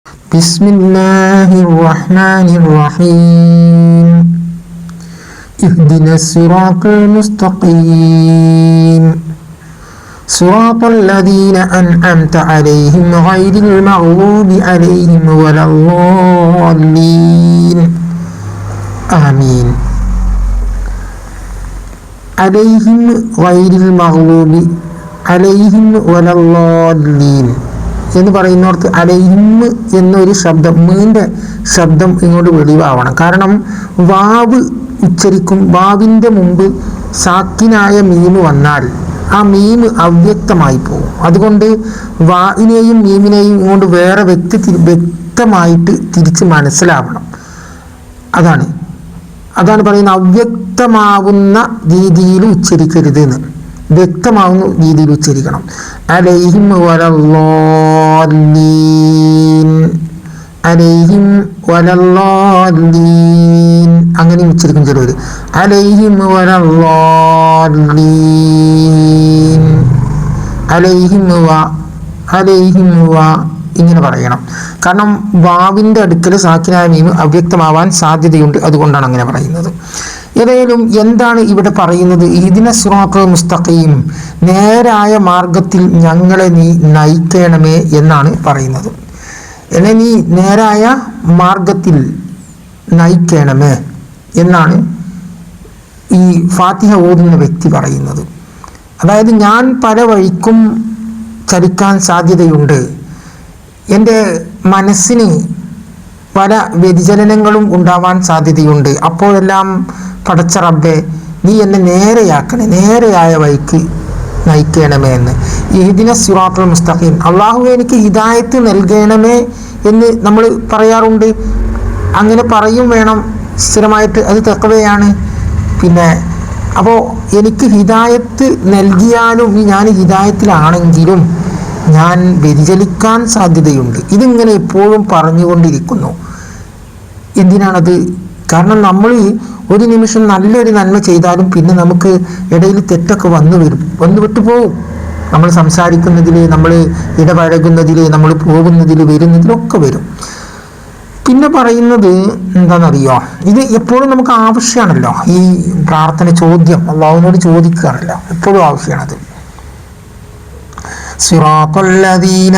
ബിസ്മില്ലാഹിർ-റഹ്മാനിർ-റഹീം. ഇഹ്ദിനസ്-സിറാത്തൽ മുസ്തഖീം. സിറാത്തൽ-ലദീന അൻഅംത അലൈഹിം ഗൈറിൽ മഗ്ദൂബി അലൈഹിം വലദ്ദാല്ലീൻ. ആമീൻ. അലൈഹിം ഗൈറിൽ മഗ്ദൂബി അലൈഹിം വലദ്ദാല്ലീൻ എന്ന് പറയുന്നിടത്ത് അലൈഹിം എന്നൊരു ശബ്ദം, മീൻ്റെ ശബ്ദം ഇങ്ങോട്ട് വെളിവാവണം. കാരണം വാവ് ഉച്ചരിക്കും, വാവിൻ്റെ മുമ്പ് സാക്കിനായ മീമ് വന്നാൽ ആ മീമ് അവ്യക്തമായി പോകും. അതുകൊണ്ട് വാവിനെയും മീമിനെയും ഇങ്ങോട്ട് വേറെ വ്യക്തമായിട്ട് തിരിച്ച് മനസ്സിലാവണം. അതാണ് പറയുന്നത്, അവ്യക്തമാവുന്ന രീതിയിൽ ഉച്ചരിക്കരുത് എന്ന്. വ്യക്തമാവുന്ന രീതിയിൽ ഉച്ചരിക്കണം. അലൈഹിം വലദ്ദാല്ലീൻ, അലൈഹിം വലദ്ദാല്ലീൻ അങ്ങനെ ഉച്ചരിക്കും ചിലവർ. അലൈഹിം വലദ്ദാല്ലീൻ, അലൈഹിം ഇങ്ങനെ പറയണം. കാരണം വാവിൻ്റെ അടുക്കൽ സാക്കിനായ മീം അവ്യക്തമാവാൻ സാധ്യതയുണ്ട്. അതുകൊണ്ടാണ് അങ്ങനെ പറയുന്നത്. ഏതായാലും എന്താണ് ഇവിടെ പറയുന്നത്? ഇഹ്ദിനസ് സിറാത്തൽ മുസ്തഖീം, നേരായ മാർഗത്തിൽ ഞങ്ങളെ നീ നയിക്കണമേ എന്നാണ് പറയുന്നത്. എന്നെ നീ നേരായ മാർഗത്തിൽ നയിക്കണമേ എന്നാണ് ഈ ഫാത്തിഹ ഓതുന്ന വ്യക്തി പറയുന്നത്. അതായത് ഞാൻ പല വഴിക്കും ചലിക്കാൻ സാധ്യതയുണ്ട്, എൻ്റെ മനസ്സിന് പല വ്യതിചലനങ്ങളും ഉണ്ടാവാൻ സാധ്യതയുണ്ട്. അപ്പോഴെല്ലാം പടച്ച റബ്ബേ, നീ എന്നെ നേരെയായ വഴിക്ക് നയിക്കണമേ എന്ന്. ഇഹ്ദിനസ് സിറാത്തൽ മുസ്തഖീം, അള്ളാഹുവേ എനിക്ക് ഹിദായത്ത് നൽകണമേ എന്ന് നമ്മൾ പറയാറുണ്ട്. അങ്ങനെ പറയും വേണം സ്ഥിരമായിട്ട്, അത് തഖ്വയാണ്. പിന്നെ അപ്പോൾ എനിക്ക് ഹിദായത്ത് നൽകിയാലും ഞാൻ ഹിദായത്തിലാണെങ്കിലും ഞാൻ വ്യതിചലിക്കാൻ സാധ്യതയുണ്ട്. ഇതിങ്ങനെ എപ്പോഴും പറഞ്ഞുകൊണ്ടിരിക്കുന്നു. എന്തിനാണത്? കാരണം നമ്മൾ ഒരു നിമിഷം നല്ലൊരു നന്മ ചെയ്താലും പിന്നെ നമുക്ക് ഇടയിൽ തെറ്റൊക്കെ വന്നു വിട്ടുപോകും. നമ്മൾ സംസാരിക്കുന്നതിൽ, നമ്മൾ ഇടപഴകുന്നതിൽ, നമ്മൾ പോകുന്നതിൽ, വരുന്നതിലൊക്കെ വരും. പിന്നെ പറയുന്നത് എന്താണെന്നറിയോ? ഇത് എപ്പോഴും നമുക്ക് ആവശ്യമാണല്ലോ. ഈ പ്രാർത്ഥന ചോദ്യം അല്ലാഹുവിനോട് ചോദിക്കുകയാണല്ലോ, എപ്പോഴും ആവശ്യമാണത്. സിറാത്തല്ലദീന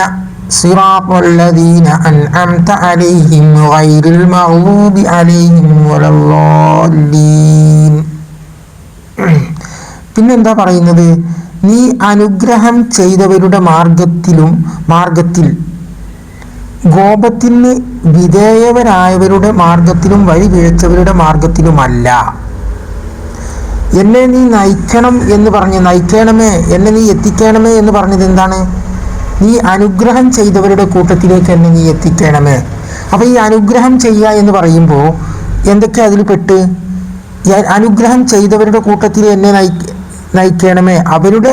അൻഅംത അലൈഹിം ഗൈറിൽ മഗ്ദൂബി അലൈഹിം വലദ്ദാല്ലീൻ. പിന്നെന്താ പറയുന്നത്? നീ അനുഗ്രഹം ചെയ്തവരുടെ മാർഗത്തിൽ കോപത്തിന് വിധേയവരായവരുടെ മാർഗത്തിലും വഴിപിഴച്ചവരുടെ മാർഗത്തിലുമല്ല. എന്നെ നീ നയിക്കണം എന്ന് പറഞ്ഞ്, നയിക്കണമേ, എന്നെ നീ എത്തിക്കണമേ എന്ന് പറഞ്ഞത് എന്താണ്? നീ അനുഗ്രഹം ചെയ്തവരുടെ കൂട്ടത്തിലേക്ക് എന്നെ നീ എത്തിക്കണമേ. അപ്പോൾ ഈ അനുഗ്രഹം ചെയ്യുക എന്ന് പറയുമ്പോൾ എന്തൊക്കെ അതിൽ പെട്ട്? അനുഗ്രഹം ചെയ്തവരുടെ കൂട്ടത്തിൽ എന്നെ നയിക്കണമേ, അവരുടെ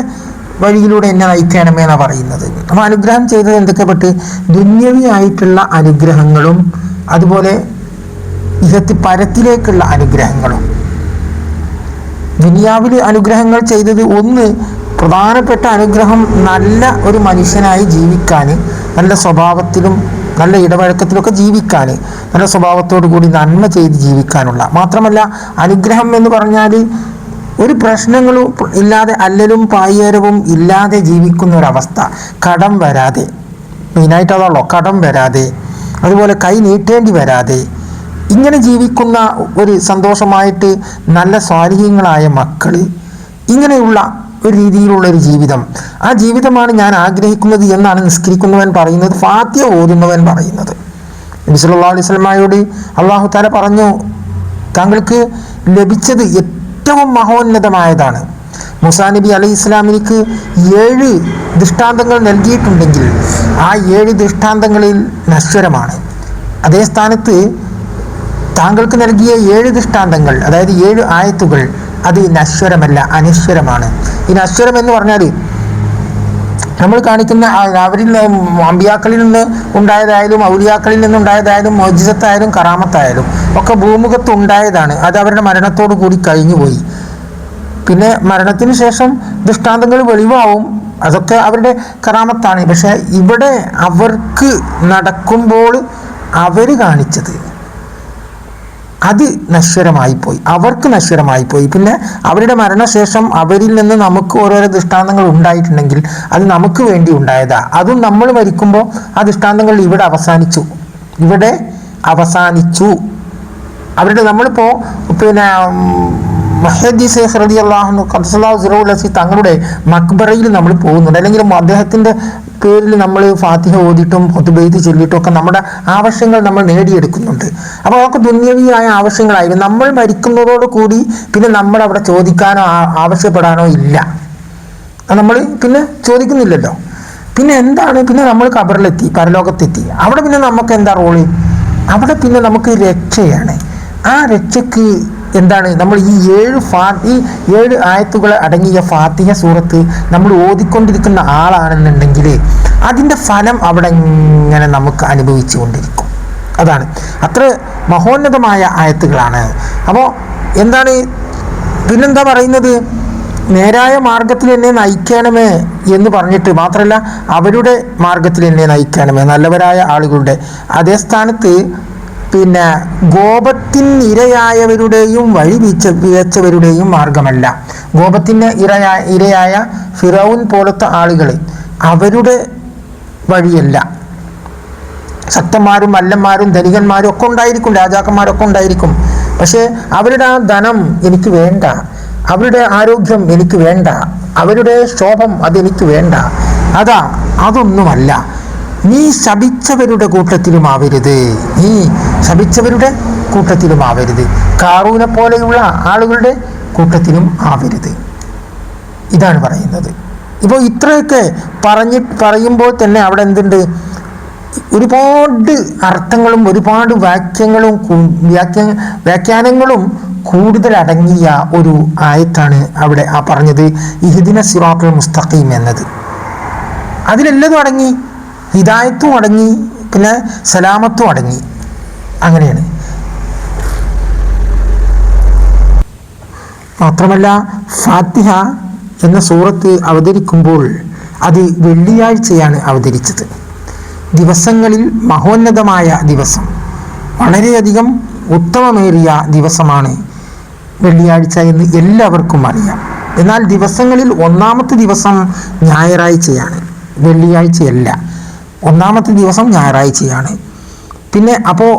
വഴിയിലൂടെ എന്നെ നയിക്കണമേ എന്നാണ് പറയുന്നത്. അപ്പോൾ അനുഗ്രഹം ചെയ്തത് എന്തൊക്കെ പെട്ട്? ദുന്യവിയായിട്ടുള്ള അനുഗ്രഹങ്ങളും അതുപോലെ പരത്തിലേക്കുള്ള അനുഗ്രഹങ്ങളും. ദുനിയാവിൽ അനുഗ്രഹങ്ങൾ ചെയ്തത്, ഒന്ന് പ്രധാനപ്പെട്ട അനുഗ്രഹം നല്ല ഒരു മനുഷ്യനായി ജീവിക്കാൻ, നല്ല സ്വഭാവത്തിലും നല്ല ഇടപഴക്കത്തിലൊക്കെ ജീവിക്കാൻ, നല്ല സ്വഭാവത്തോടു കൂടി നന്മ ചെയ്ത് ജീവിക്കാനുള്ള. മാത്രമല്ല അനുഗ്രഹം എന്ന് പറഞ്ഞാൽ ഒരു പ്രശ്നങ്ങളും ഇല്ലാതെ, അല്ലലും പായേരവും ഇല്ലാതെ ജീവിക്കുന്ന ഒരവസ്ഥ. കടം വരാതെ, മെയിനായിട്ട് അതാണല്ലോ, കടം വരാതെ, അതുപോലെ കൈ നീട്ടേണ്ടി വരാതെ ഇങ്ങനെ ജീവിക്കുന്ന ഒരു സന്തോഷമായിട്ട് നല്ല സ്വാലിഹീങ്ങളായ മക്കൾ, ഇങ്ങനെയുള്ള ഒരു രീതിയിലുള്ള ഒരു ജീവിതം, ആ ജീവിതമാണ് ഞാൻ ആഗ്രഹിക്കുന്നത് എന്നാണ് നിസ്കരിക്കുന്നവൻ പറയുന്നത്, ഫാത്തിഹ ഓതുന്നവൻ പറയുന്നത്. നബി സല്ലല്ലാഹു അലൈഹി വസല്ലമയോട് അല്ലാഹു തആല പറഞ്ഞു, താങ്കൾക്ക് ലഭിച്ചത് ഏറ്റവും മഹോന്നതമായതാണ്. മൂസാ നബി അലൈഹി ഇസ്ലാമിനിക്ക് 7 ദൃഷ്ടാന്തങ്ങൾ നൽകിയിട്ടുണ്ടെങ്കിൽ ആ 7 ദൃഷ്ടാന്തങ്ങളിൽ നശ്വരമാണ്. അതേ സ്ഥാനത്ത് താങ്കൾക്ക് നൽകിയ 7 ദൃഷ്ടാന്തങ്ങൾ, അതായത് 7 ആയത്തുകൾ, അത് നശ്വരമല്ല, അനശ്വരമാണ്. ഈ നശ്വരം എന്ന് പറഞ്ഞാൽ നമ്മൾ കാണിക്കുന്ന അവരിൽ അമ്പിയാക്കളിൽ നിന്ന് ഉണ്ടായതായാലും ഔലിയാക്കളിൽ നിന്നുണ്ടായതായാലും മുഅ്ജിസത്തായാലും കറാമത്തായാലും ഒക്കെ ഭൂമുഖത്ത് ഉണ്ടായതാണ്. അത് അവരുടെ മരണത്തോടു കൂടി കഴിഞ്ഞുപോയി. പിന്നെ മരണത്തിന് ശേഷം ദൃഷ്ടാന്തങ്ങൾ വെളിവാവും, അതൊക്കെ അവരുടെ കറാമത്താണ്. പക്ഷെ ഇവിടെ അവർക്ക് നടക്കുമ്പോൾ അവർ കാണിച്ചത് അത് നശ്വരമായിപ്പോയി, അവർക്ക് നശ്വരമായിപ്പോയി. പിന്നെ അവരുടെ മരണശേഷം അവരിൽ നിന്ന് നമുക്ക് ഓരോരോ ദൃഷ്ടാന്തങ്ങൾ ഉണ്ടായിട്ടുണ്ടെങ്കിൽ അത് നമുക്ക് വേണ്ടി ഉണ്ടായതാ. അതും നമ്മൾ മരിക്കുമ്പോൾ ആ ദൃഷ്ടാന്തങ്ങൾ ഇവിടെ അവസാനിച്ചു. അവരുടെ നമ്മളിപ്പോൾ പിന്നെ മഹദി ശൈഖ് റളിയല്ലാഹു അൻഹു ഖദ്ദസല്ലാഹു സിറഹുൽ അസീസ് തങ്ങളുടെ മക്ബറയിൽ നമ്മൾ പോകുന്നുണ്ട്, അല്ലെങ്കിൽ അദ്ദേഹത്തിൻ്റെ പേരിൽ നമ്മൾ ഫാത്തിഹ ഓതിയിട്ടും ഖുതുബൈത്ത് ചൊല്ലിയിട്ടും ഒക്കെ നമ്മുടെ ആവശ്യങ്ങൾ നമ്മൾ നേടിയെടുക്കുന്നുണ്ട്. അപ്പോൾ അതൊക്കെ ദുന്യവിയായ ആവശ്യങ്ങളായിരുന്നു. നമ്മൾ മരിക്കുന്നതോട് കൂടി പിന്നെ നമ്മൾ അവിടെ ചോദിക്കാനോ ആവശ്യപ്പെടാനോ ഇല്ല, നമ്മൾ പിന്നെ ചോദിക്കുന്നില്ലല്ലോ. പിന്നെ എന്താണ്, പിന്നെ നമ്മൾ ഖബറിലെത്തി, പരലോകത്തെത്തി. അവിടെ പിന്നെ നമുക്ക് എന്താ റോള്? അവിടെ പിന്നെ നമുക്ക് രക്ഷയാണ്. ആ രക്ഷയ്ക്ക് എന്താണ്, നമ്മൾ ഈ 7 ആയത്തുകൾ അടങ്ങിയ ഫാത്തിഹ സൂറത്ത് നമ്മൾ ഓതിക്കൊണ്ടിരിക്കുന്ന ആളാണെന്നുണ്ടെങ്കിൽ അതിൻ്റെ ഫലം അവിടെ ഇങ്ങനെ നമുക്ക് അനുഭവിച്ചു കൊണ്ടിരിക്കും. അതാണ്, അത്ര മഹോന്നതമായ ആയത്തുകളാണ്. അപ്പോൾ എന്താണ്, പിന്നെന്താ പറയുന്നത്, നേരായ മാർഗത്തിൽ എന്നെ നയിക്കണമേ എന്ന് പറഞ്ഞിട്ട് മാത്രമല്ല, അവരുടെ മാർഗത്തിൽ എന്നെ നയിക്കണമേ, നല്ലവരായ ആളുകളുടെ. അതേ സ്ഥാനത്ത് പിന്നെ ഗോപത്തിന് ഇരയായവരുടെയും വഴി വിയച്ചവരുടെയും മാർഗമല്ല. ഗോപത്തിന് ഇരയായ ഫിറൗൻ പോലത്തെ ആളുകൾ അവരുടെ വഴിയല്ല. ശക്തന്മാരും മല്ലന്മാരും ധനികന്മാരും ഒക്കെ ഉണ്ടായിരിക്കും, രാജാക്കന്മാരൊക്കെ ഉണ്ടായിരിക്കും. പക്ഷേ അവരുടെ ആ ധനം എനിക്ക് വേണ്ട, അവരുടെ ആരോഗ്യം എനിക്ക് വേണ്ട, അവരുടെ ശോഭം അതെനിക്ക് വേണ്ട, അതൊന്നുമല്ല. നീ ശപിച്ചവരുടെ കൂട്ടത്തിലും ആവരുത്, കാറൂനെ പോലെയുള്ള ആളുകളുടെ കൂട്ടത്തിലും ആവരുത്. ഇതാണ് പറയുന്നത്. ഇപ്പോൾ ഇത്രയൊക്കെ പറയുമ്പോൾ തന്നെ അവിടെ എന്തുണ്ട്, ഒരുപാട് അർത്ഥങ്ങളും ഒരുപാട് വ്യാഖ്യാനങ്ങളും കൂടുതൽ അടങ്ങിയ ഒരു ആയത്താണ് അവിടെ ആ പറഞ്ഞത്, ഇഹ്ദിന സിറാത്തുൽ മുസ്തഖീം എന്നത്. അതിലെല്ലതും അടങ്ങി, ഹിദായത്തും അടങ്ങി, പിന്നെ സലാമത്തും അടങ്ങി. അങ്ങനെയാണ്. മാത്രമല്ല ഫാത്തിഹ എന്ന സൂറത്ത് അവതരിക്കുമ്പോൾ അത് വെള്ളിയാഴ്ചയാണ് അവതരിച്ചത്. ദിവസങ്ങളിൽ മഹോന്നതമായ ദിവസം, വളരെയധികം ഉത്തമമേറിയ ദിവസമാണ് വെള്ളിയാഴ്ച എന്ന് എല്ലാവർക്കും അറിയാം. എന്നാൽ ദിവസങ്ങളിൽ ഒന്നാമത്തെ ദിവസം ഞായറാഴ്ചയാണ്, വെള്ളിയാഴ്ചയല്ല. ഒന്നാമത്തെ ദിവസം ഞായറാഴ്ചയാണ്. പിന്നെ അപ്പോൾ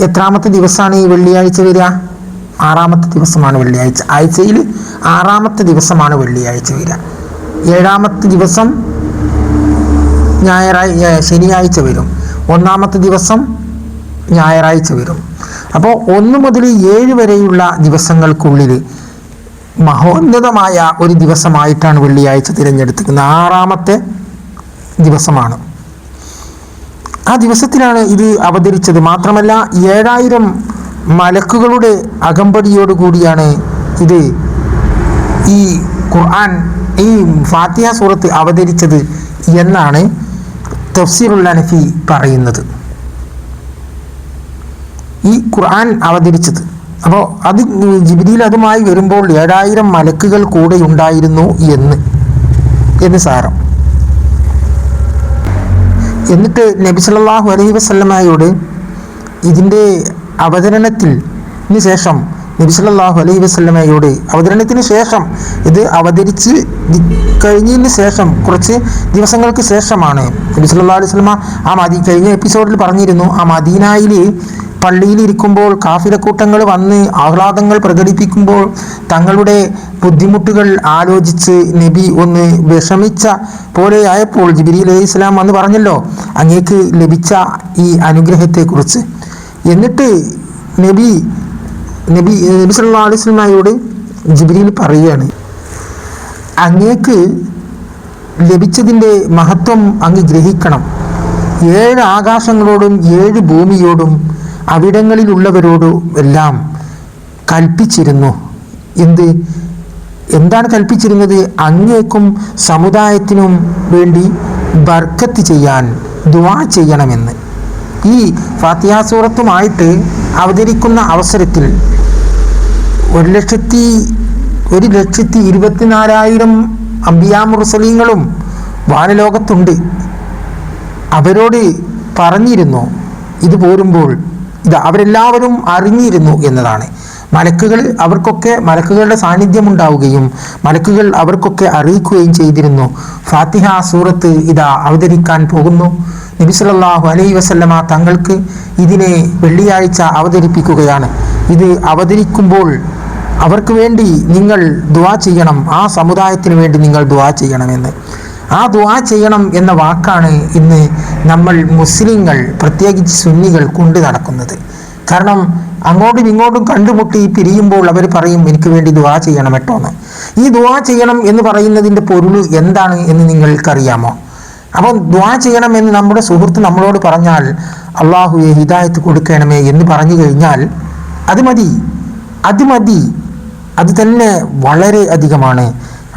എത്രാമത്തെ ദിവസമാണ് ഈ വെള്ളിയാഴ്ച വരിക? 6ാമത്തെ ദിവസമാണ് വെള്ളിയാഴ്ച. ആഴ്ചയിൽ 6ാമത്തെ ദിവസമാണ് വെള്ളിയാഴ്ച വരിക. 7ാമത്തെ ദിവസം ശനിയാഴ്ച വരും. 1ാമത്തെ ദിവസം ഞായറാഴ്ച വരും. അപ്പോൾ 1 മുതൽ 7 വരെയുള്ള ദിവസങ്ങൾക്കുള്ളിൽ മഹോന്നതമായ ഒരു ദിവസമായിട്ടാണ് വെള്ളിയാഴ്ച തിരഞ്ഞെടുത്തിരിക്കുന്നത്. 6ാമത്തെ ദിവസമാണ്. ആ ദിവസത്തിലാണ് ഇത് അവതരിച്ചത്. മാത്രമല്ല 7000 മലക്കുകളുടെ അകമ്പടിയോടുകൂടിയാണ് ഇത് ഈ ഖുർആൻ, ഈ ഫാത്തിഹ സൂറത്ത് അവതരിച്ചത് എന്നാണ് തഫ്സീറുൽ അനഫി പറയുന്നത്. ഈ ഖുർആൻ അവതരിച്ചത്, അപ്പോൾ അത് ജിബ്രീൽ അതുമായി വരുമ്പോൾ 7000 മലക്കുകൾ കൂടെ ഉണ്ടായിരുന്നു എന്ന് സാരം. എന്നിട്ട് നബി സല്ലല്ലാഹു അലൈഹി വസല്ലമയോട് ഇതിൻ്റെ അവതരണത്തിന് ശേഷം അവതരണത്തിന് ശേഷം ഇത് അവതരിച്ച് കഴിഞ്ഞതിന് ശേഷം കുറച്ച് ദിവസങ്ങൾക്ക് ശേഷമാണ് നബി സല്ലല്ലാഹു അലൈഹി വസല്ലമ കഴിഞ്ഞ എപ്പിസോഡിൽ പറഞ്ഞിരുന്നു, ആ മദീനയിൽ പള്ളിയിലിരിക്കുമ്പോൾ കാഫിലക്കൂട്ടങ്ങൾ വന്ന് ആഹ്ലാദങ്ങൾ പ്രകടിപ്പിക്കുമ്പോൾ തങ്ങളുടെ ബുദ്ധിമുട്ടുകൾ ആലോചിച്ച് നബി ഒന്ന് വിഷമിച്ച പോലെ ആയപ്പോൾ ജിബ്രീൽ അലൈഹിസ്സലാം വന്ന് പറഞ്ഞല്ലോ അങ്ങേക്ക് ലഭിച്ച ഈ അനുഗ്രഹത്തെക്കുറിച്ച്. എന്നിട്ട് നബി സല്ലല്ലാഹു അലൈഹി വസല്ലമയോട് ജിബ്രീൽ പറയുകയാണ്, അങ്ങേക്ക് ലഭിച്ചതിൻ്റെ മഹത്വം അങ്ങ് ഗ്രഹിക്കണം. 7 ആകാശങ്ങളോടും 7 ഭൂമിയോടും അവിടങ്ങളിലുള്ളവരോടും എല്ലാം കൽപ്പിച്ചിരുന്നു. എന്താണ് കൽപ്പിച്ചിരുന്നത്? അങ്ങേക്കും സമുദായത്തിനും വേണ്ടി ബർക്കത്ത് ചെയ്യാൻ ദുആ ചെയ്യണമെന്ന്. ഈ ഫാത്തിഹ സൂറത്തുമായിട്ട് അവതരിക്കുന്ന അവസരത്തിൽ 1,24,000 അംബിയാ മുർസലീങ്ങളും വാനലോകത്തുണ്ട്. അവരോട് പറഞ്ഞിരുന്നു ഇത് പോരുമ്പോൾ അവരെല്ലാവരും അറിഞ്ഞിരുന്നു എന്നതാണ്. മലക്കുകളുടെ സാന്നിധ്യം ഉണ്ടാവുകയും മലക്കുകൾ അവർക്കൊക്കെ അറിയിക്കുകയും ചെയ്തിരുന്നു. ഫാത്തിഹ സൂറത്ത് അവതരിക്കാൻ പോകുന്നു. നബി സല്ലല്ലാഹു അലൈഹി വസല്ലമ തങ്ങൾക്ക് ഇതിനെ വെള്ളിയാഴ്ച അവതരിപ്പിക്കുകയാണ്. ഇത് അവതരിക്കുമ്പോൾ അവർക്ക് വേണ്ടി നിങ്ങൾ ദുആ ചെയ്യണം, ആ സമുദായത്തിന് വേണ്ടി നിങ്ങൾ ദുആ ചെയ്യണമെന്ന്. ആ ദുആ ചെയ്യണം എന്ന വാക്കാണ് ഇന്ന് നമ്മൾ മുസ്ലിങ്ങൾ, പ്രത്യേകിച്ച് സുന്നികൾ കൊണ്ടു നടക്കുന്നത്. കാരണം അങ്ങോട്ടും ഇങ്ങോട്ടും കണ്ടുമുട്ടി പിരിയുമ്പോൾ അവർ പറയും എനിക്ക് വേണ്ടി ദുആ ചെയ്യണം കേട്ടോ എന്ന്. ഈ ദുആ ചെയ്യണം എന്ന് പറയുന്നതിൻ്റെ പൊരുൾ എന്താണ് എന്ന് നിങ്ങൾക്കറിയാമോ? അപ്പോൾ ദുആ ചെയ്യണം എന്ന് നമ്മുടെ സുഹൃത്ത് നമ്മളോട് പറഞ്ഞാൽ അള്ളാഹുവേ ഹിദായത്ത് കൊടുക്കണമേ എന്ന് പറഞ്ഞു കഴിഞ്ഞാൽ അത് മതി, അത് തന്നെ വളരെ അധികമാണ്.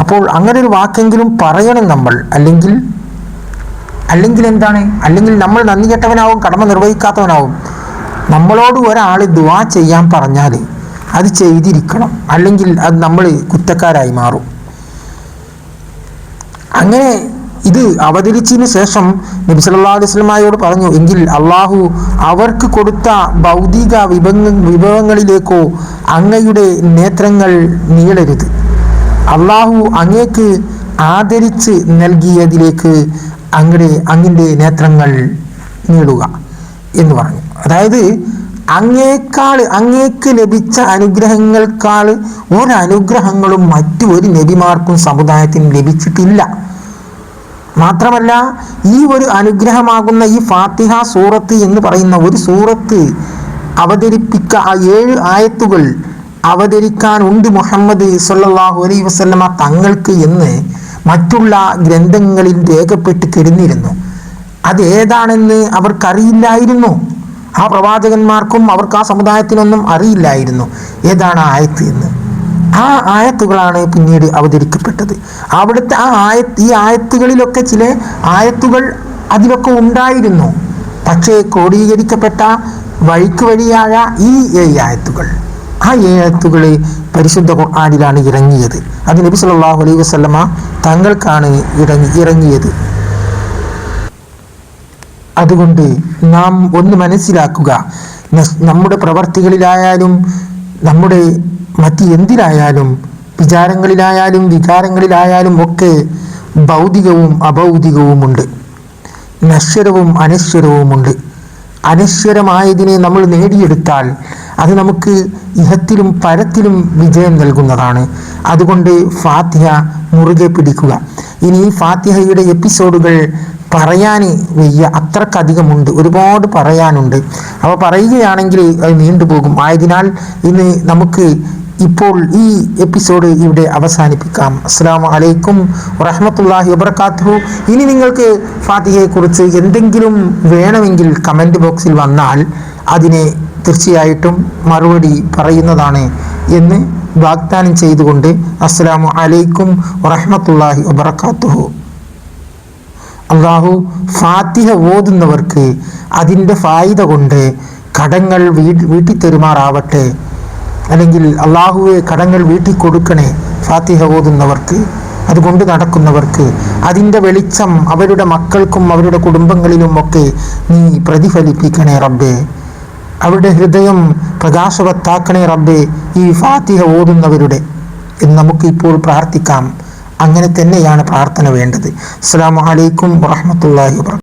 അപ്പോൾ അങ്ങനെ ഒരു വാക്കെങ്കിലും പറയണം നമ്മൾ. അല്ലെങ്കിൽ എന്താണ്? അല്ലെങ്കിൽ നമ്മൾ നന്ദി കെട്ടവനാവും, കടമ നിർവഹിക്കാത്തവനാവും. നമ്മളോട് ഒരാൾ ദുആ ചെയ്യാൻ പറഞ്ഞാൽ അത് ചെയ്തിരിക്കണം, അല്ലെങ്കിൽ അത് നമ്മൾ കുറ്റക്കാരായി മാറും. അങ്ങനെ ഇത് അവതരിച്ചതിന് ശേഷം നബി സല്ലല്ലാഹു അലൈഹി വസല്ലമയോട് പറഞ്ഞു, എങ്കിൽ അള്ളാഹു അവർക്ക് കൊടുത്ത ഭൗതിക വിഭവങ്ങളിലേക്കോ അങ്ങയുടെ നേത്രങ്ങൾ നീളരുത്. അള്ളാഹു അങ്ങേക്ക് ആദരിച്ച് നൽകിയതിലേക്ക് അങ്ങിൻ്റെ നേത്രങ്ങൾ നീളുക എന്ന് പറഞ്ഞു. അതായത് അങ്ങേക്ക് ലഭിച്ച അനുഗ്രഹങ്ങൾക്കാൾ ഒരനുഗ്രഹങ്ങളും മറ്റു ഒരു നബിമാർക്കും സമുദായത്തിനും ലഭിച്ചിട്ടില്ല. മാത്രമല്ല ഈ ഒരു അനുഗ്രഹമാകുന്ന ഈ ഫാത്തിഹ സൂറത്ത് എന്ന് പറയുന്ന ഒരു സൂറത്ത് ആ 7 ആയത്തുകൾ അവതരിക്കാനുണ്ട് മുഹമ്മദ് സല്ലല്ലാഹു അലൈഹി വസല്ലമ തങ്ങൾക്ക് എന്ന് മറ്റുള്ള ഗ്രന്ഥങ്ങളിൽ രേഖപ്പെട്ട് കിടന്നിരുന്നു. അതേതാണെന്ന് അവർക്കറിയില്ലായിരുന്നു. ആ പ്രവാചകന്മാർക്കും അവർക്ക് ആ സമുദായത്തിനൊന്നും അറിയില്ലായിരുന്നു ഏതാണ് ആയത്ത് എന്ന്. ആ ആയത്തുകളാണ് പിന്നീട് അവതരിക്കപ്പെട്ടത്. അവിടുത്തെ ഈ ആയത്തുകളിലൊക്കെ ചില ആയത്തുകൾ അതിലൊക്കെ ഉണ്ടായിരുന്നു. പക്ഷേ ക്രോഡീകരിക്കപ്പെട്ട വഴിയായ ഈ 7 ആയത്തുകൾ, ആ 7 ആയത്തുകൾ പരിശുദ്ധ ഖുർആനിലാണ് ഇറങ്ങിയത്. അത് നബി സല്ലല്ലാഹു അലൈഹി വസല്ലമ തങ്ങൾക്കാണ് ഇറങ്ങിയത്. അതുകൊണ്ട് നാം ഒന്ന് മനസ്സിലാക്കുക, നമ്മുടെ പ്രവർത്തികളിലായാലും നമ്മുടെ മറ്റ് എന്തിലായാലും വിചാരങ്ങളിലായാലും വികാരങ്ങളിലായാലും ഒക്കെ ഭൗതികവും അഭൗതികവുമുണ്ട്, നശ്വരവും അനശ്വരവുമുണ്ട്. അനശ്വരമായതിനെ നമ്മൾ നേടിയെടുത്താൽ അത് നമുക്ക് ഇഹത്തിലും പരത്തിലും വിജയം നൽകുന്നതാണ്. അതുകൊണ്ട് ഫാത്തിഹ മുറുകെ പിടിക്കുക. ഇനി ഈ ഫാത്തിഹയുടെ എപ്പിസോഡുകൾ പറയാൻ വയ്യ, അത്രക്കധികമുണ്ട്, ഒരുപാട് പറയാനുണ്ട്. അവ പറയുകയാണെങ്കിൽ അത് നീണ്ടുപോകും. ആയതിനാൽ ഇന്ന് നമുക്ക് ഇപ്പോൾ ഈ എപ്പിസോഡ് ഇവിടെ അവസാനിപ്പിക്കാം. അസ്സലാമു അലൈക്കും വറഹ്മത്തുള്ളാഹി വബറകാതുഹു. ഇനി നിങ്ങൾക്ക് ഫാത്തിഹയെക്കുറിച്ച് എന്തെങ്കിലും വേണമെങ്കിൽ കമൻറ്റ് ബോക്സിൽ വന്നാൽ അതിനെ തീർച്ചയായിട്ടും മറുപടി പറയുന്നതാണ് എന്ന് വാഗ്ദാനം ചെയ്തുകൊണ്ട് അസ്സലാമു അലൈക്കും വറഹ്മത്തുള്ളാഹി വബറകാതുഹു. അള്ളാഹു ഫാത്തിഹ ഓതുന്നവർക്ക് അതിൻ്റെ ഫായിദ കൊണ്ട് കടങ്ങൾ വീട്ടിത്തരുമാറാവട്ടെ. അല്ലെങ്കിൽ അള്ളാഹുവെ കടങ്ങൾ വീട്ടി കൊടുക്കണേ ഫാത്തിഹ ഓതുന്നവർക്ക്, അതുകൊണ്ട് നടക്കുന്നവർക്ക്. അതിൻ്റെ വെളിച്ചം അവരുടെ മക്കൾക്കും അവരുടെ കുടുംബങ്ങളിലും ഒക്കെ നീ പ്രതിഫലിപ്പിക്കണേ റബ്ബേ. അവരുടെ ഹൃദയം പ്രകാശവത്താക്കണേ റബ്ബേ ഈ ഫാത്തിഹ ഓതുന്നവരുടെ എന്ന് നമുക്ക് ഇപ്പോൾ പ്രാർത്ഥിക്കാം. അങ്ങനെ തന്നെയാണ് പ്രാർത്ഥന വേണ്ടത്. അസ്സലാമു അലൈക്കും വറഹ്മത്തുള്ളാഹി വബറകാതുഹു.